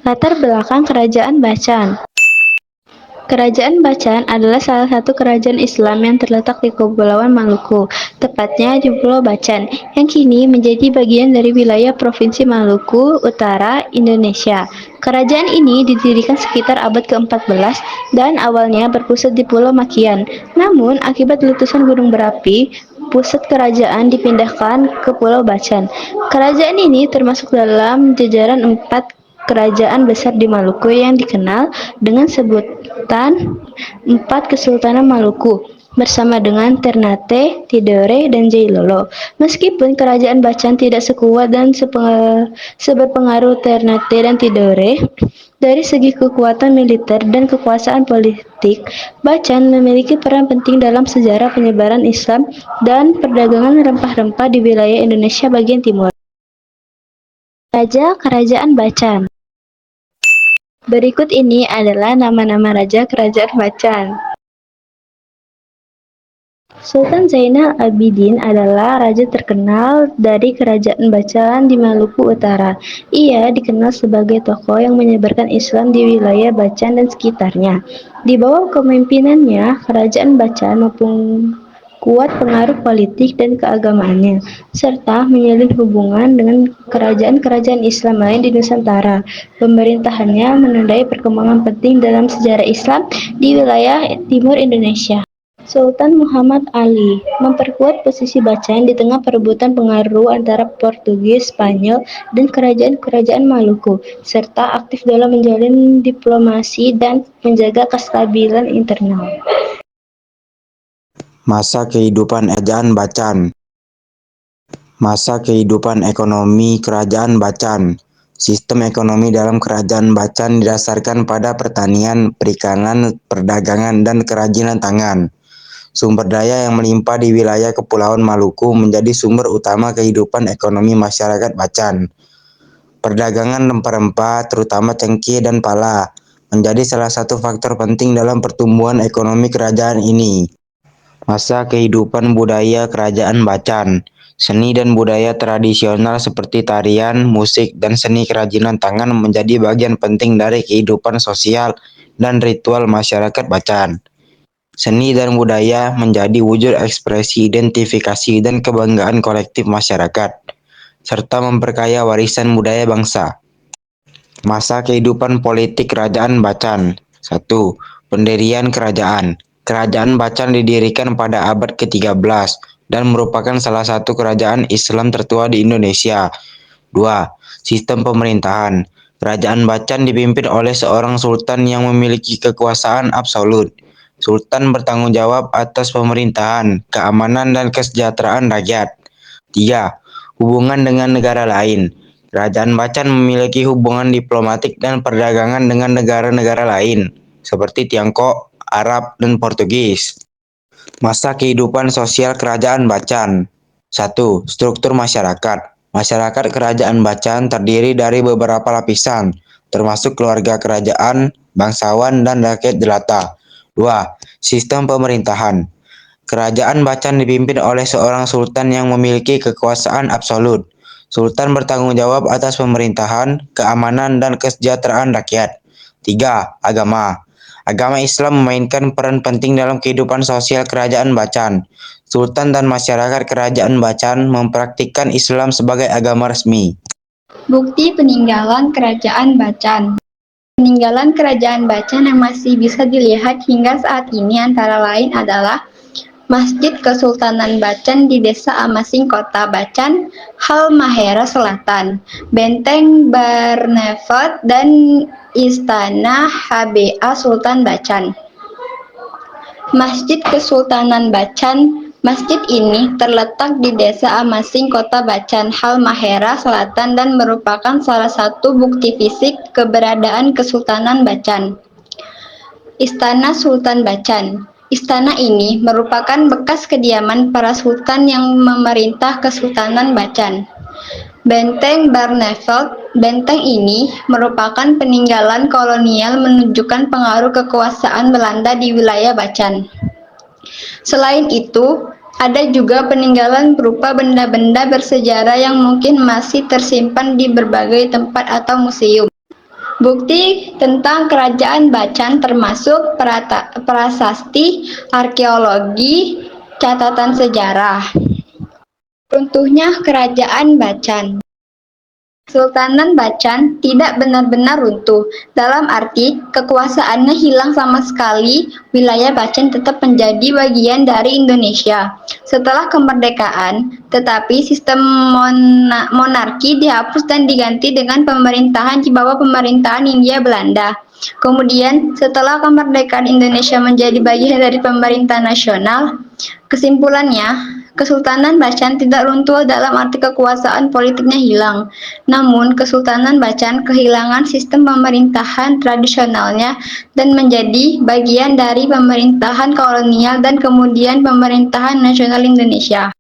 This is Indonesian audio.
Latar belakang Kerajaan Bacan. Kerajaan Bacan adalah salah satu kerajaan Islam yang terletak di Kepulauan Maluku, tepatnya di Pulau Bacan, yang kini menjadi bagian dari wilayah Provinsi Maluku Utara, Indonesia. Kerajaan ini didirikan sekitar abad ke-14 dan awalnya berpusat di Pulau Makian. Namun, akibat letusan gunung berapi, pusat kerajaan dipindahkan ke Pulau Bacan. Kerajaan ini termasuk dalam jajaran 4 kerajaan besar di Maluku yang dikenal dengan sebutan 4 Kesultanan Maluku bersama dengan Ternate, Tidore, dan Jailolo. Meskipun kerajaan Bacan tidak sekuat dan seberpengaruh Ternate dan Tidore, dari segi kekuatan militer dan kekuasaan politik, Bacan memiliki peran penting dalam sejarah penyebaran Islam dan perdagangan rempah-rempah di wilayah Indonesia bagian timur. Raja Kerajaan Bacan. Berikut ini adalah nama-nama Raja Kerajaan Bacan. Sultan Zainal Abidin adalah raja terkenal dari Kerajaan Bacan di Maluku Utara. Ia dikenal sebagai tokoh yang menyebarkan Islam di wilayah Bacan dan sekitarnya. Di bawah kepemimpinannya, Kerajaan Bacan kuat pengaruh politik dan keagamaannya, serta menjalin hubungan dengan kerajaan-kerajaan Islam lain di Nusantara. Pemerintahannya menandai perkembangan penting dalam sejarah Islam di wilayah timur Indonesia. Sultan Muhammad Ali memperkuat posisi Bacan di tengah perebutan pengaruh antara Portugis, Spanyol, dan kerajaan-kerajaan Maluku, serta aktif dalam menjalin diplomasi dan menjaga kestabilan internal. Masa kehidupan Kerajaan Bacan. Masa kehidupan ekonomi Kerajaan Bacan. Sistem ekonomi dalam Kerajaan Bacan didasarkan pada pertanian, perikanan, perdagangan, dan kerajinan tangan. Sumber daya yang melimpah di wilayah Kepulauan Maluku menjadi sumber utama kehidupan ekonomi masyarakat Bacan. Perdagangan rempah-rempah, terutama cengkeh dan pala, menjadi salah satu faktor penting dalam pertumbuhan ekonomi kerajaan ini. Masa kehidupan budaya Kerajaan Bacan. Seni dan budaya tradisional seperti tarian, musik, dan seni kerajinan tangan menjadi bagian penting dari kehidupan sosial dan ritual masyarakat Bacan. Seni dan budaya menjadi wujud ekspresi identifikasi dan kebanggaan kolektif masyarakat, serta memperkaya warisan budaya bangsa. Masa kehidupan politik Kerajaan Bacan. 1. Pendirian Kerajaan. Kerajaan Bacan didirikan pada abad ke-13 dan merupakan salah satu kerajaan Islam tertua di Indonesia. 2. Sistem pemerintahan. Kerajaan Bacan dipimpin oleh seorang sultan yang memiliki kekuasaan absolut. Sultan bertanggung jawab atas pemerintahan, keamanan, dan kesejahteraan rakyat. 3. Hubungan dengan negara lain. Kerajaan Bacan memiliki hubungan diplomatik dan perdagangan dengan negara-negara lain, seperti Tiongkok, Arab, dan Portugis. Masa kehidupan sosial Kerajaan Bacan. 1. Struktur masyarakat. Masyarakat Kerajaan Bacan terdiri dari beberapa lapisan, termasuk keluarga kerajaan, bangsawan, dan rakyat jelata. 2. Sistem pemerintahan. Kerajaan Bacan dipimpin oleh seorang sultan yang memiliki kekuasaan absolut. Sultan bertanggung jawab atas pemerintahan, keamanan, dan kesejahteraan rakyat. 3. Agama. Agama Islam memainkan peran penting dalam kehidupan sosial Kerajaan Bacan. Sultan dan masyarakat Kerajaan Bacan mempraktikkan Islam sebagai agama resmi. Bukti peninggalan Kerajaan Bacan. Peninggalan Kerajaan Bacan yang masih bisa dilihat hingga saat ini antara lain adalah Masjid Kesultanan Bacan di Desa Amasing, Kota Bacan, Halmahera Selatan, Benteng Barnevat, dan Istana HBA Sultan Bacan. Masjid Kesultanan Bacan. Masjid ini terletak di Desa Amasing, Kota Bacan, Halmahera Selatan, dan merupakan salah satu bukti fisik keberadaan Kesultanan Bacan. Istana Sultan Bacan. Istana ini merupakan bekas kediaman para sultan yang memerintah Kesultanan Bacan. Benteng Barneveld. Benteng ini merupakan peninggalan kolonial menunjukkan pengaruh kekuasaan Belanda di wilayah Bacan. Selain itu, ada juga peninggalan berupa benda-benda bersejarah yang mungkin masih tersimpan di berbagai tempat atau museum. Bukti tentang Kerajaan Bacan termasuk prasasti, arkeologi, catatan sejarah. Runtuhnya Kerajaan Bacan. Kesultanan Bacan tidak benar-benar runtuh, dalam arti kekuasaannya hilang sama sekali. Wilayah Bacan tetap menjadi bagian dari Indonesia setelah kemerdekaan, tetapi sistem monarki dihapus dan diganti dengan pemerintahan di bawah pemerintahan Hindia Belanda. Kemudian, setelah kemerdekaan Indonesia menjadi bagian dari pemerintahan nasional, kesimpulannya, Kesultanan Bacan tidak runtuh dalam arti kekuasaan politiknya hilang. Namun, Kesultanan Bacan kehilangan sistem pemerintahan tradisionalnya dan menjadi bagian dari pemerintahan kolonial dan kemudian pemerintahan nasional Indonesia.